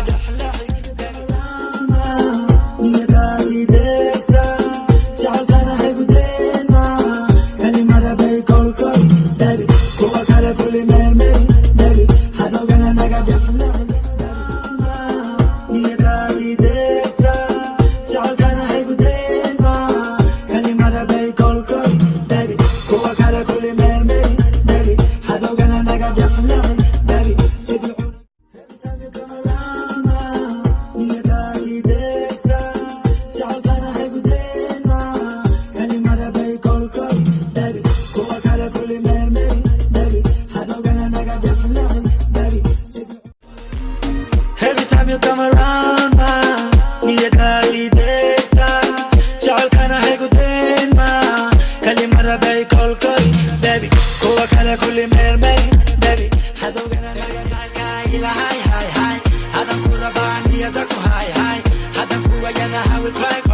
بيحلحي نيدالي ديتا جعل كان حيبتينا كلمة ربي كل داري كوا كلا كل مرمي داري حدو كان نجا بيحلحي نيدالي ديتا جعل كان حيبتينا كلمة ربي كل داري كوا كلا كل مرمي داري حدو كان نجا بيحلحي داري سيدي Every time you come around, ma, niya kali dekta, chal kana hai guden ma, kali mara bay call koi, baby, kowa kala kuli mer mer, baby, hado gana naga ila hi hi hi, hada kura ba niya da ko hi hi, hada kura yana how we cry.